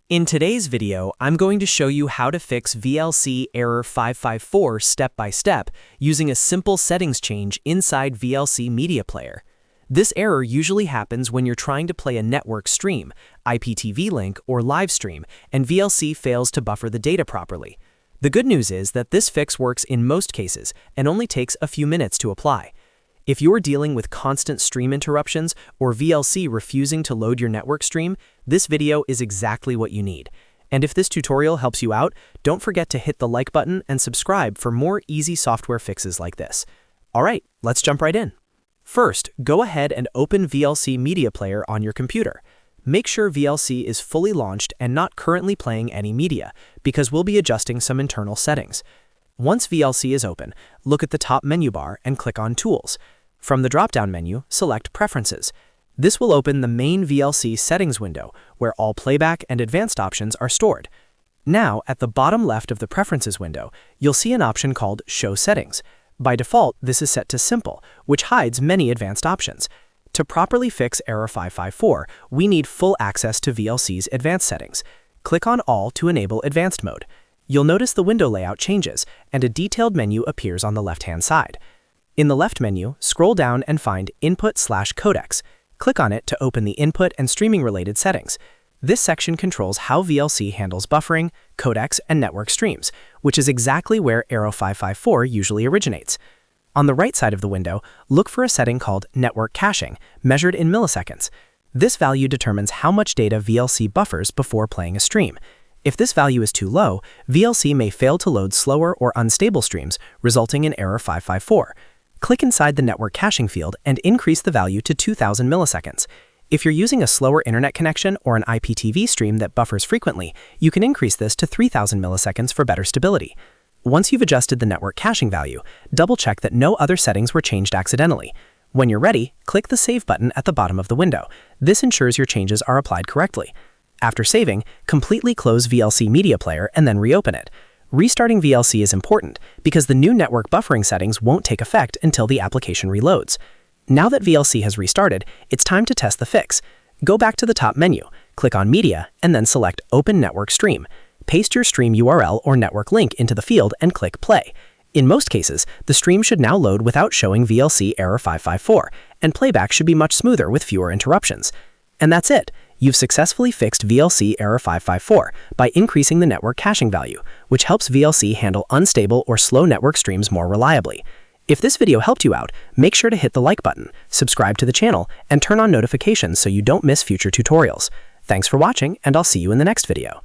In today's video, I'm going to show you how to fix VLC Error 554 step by step using a simple settings change inside VLC Media Player. This error usually happens when you're trying to play a network stream, IPTV link, or live stream, and VLC fails to buffer the data properly. The good news is that this fix works in most cases and only takes a few minutes to apply. If you're dealing with constant stream interruptions or VLC refusing to load your network stream, this video is exactly what you need. And if this tutorial helps you out, don't forget to hit the like button and subscribe for more easy software fixes like this. Alright, let's jump right in. First, go ahead and open VLC Media Player on your computer. Make sure VLC is fully launched and not currently playing any media, because we'll be adjusting some internal settings. Once VLC is open, look at the top menu bar and click on Tools. From the drop-down menu, select Preferences. This will open the main VLC settings window, where all playback and advanced options are stored. Now, at the bottom left of the Preferences window, you'll see an option called Show Settings. By default, this is set to Simple, which hides many advanced options. To properly fix Error 554, we need full access to VLC's advanced settings. Click on All to enable Advanced mode. You'll notice the window layout changes, and a detailed menu appears on the left-hand side. In the left menu, scroll down and find Input/Codecs. Click on it to open the input and streaming-related settings. This section controls how VLC handles buffering, codecs, and network streams, which is exactly where Error 554 usually originates. On the right side of the window, look for a setting called Network Caching, measured in milliseconds. This value determines how much data VLC buffers before playing a stream. If this value is too low, VLC may fail to load slower or unstable streams, resulting in Error 554. Click inside the Network Caching field and increase the value to 2000 milliseconds. If you're using a slower internet connection or an IPTV stream that buffers frequently, you can increase this to 3000 milliseconds for better stability. Once you've adjusted the network caching value, double-check that no other settings were changed accidentally. When you're ready, click the Save button at the bottom of the window. This ensures your changes are applied correctly. After saving, completely close VLC Media Player and then reopen it. Restarting VLC is important because the new network buffering settings won't take effect until the application reloads. Now that VLC has restarted, it's time to test the fix. Go back to the top menu, click on Media, and then select Open Network Stream. Paste your stream URL or network link into the field and click Play. In most cases, the stream should now load without showing VLC Error 554, and playback should be much smoother with fewer interruptions. And that's it. You've successfully fixed VLC Error 554 by increasing the network caching value, which helps VLC handle unstable or slow network streams more reliably. If this video helped you out, make sure to hit the like button, subscribe to the channel, and turn on notifications so you don't miss future tutorials. Thanks for watching, and I'll see you in the next video.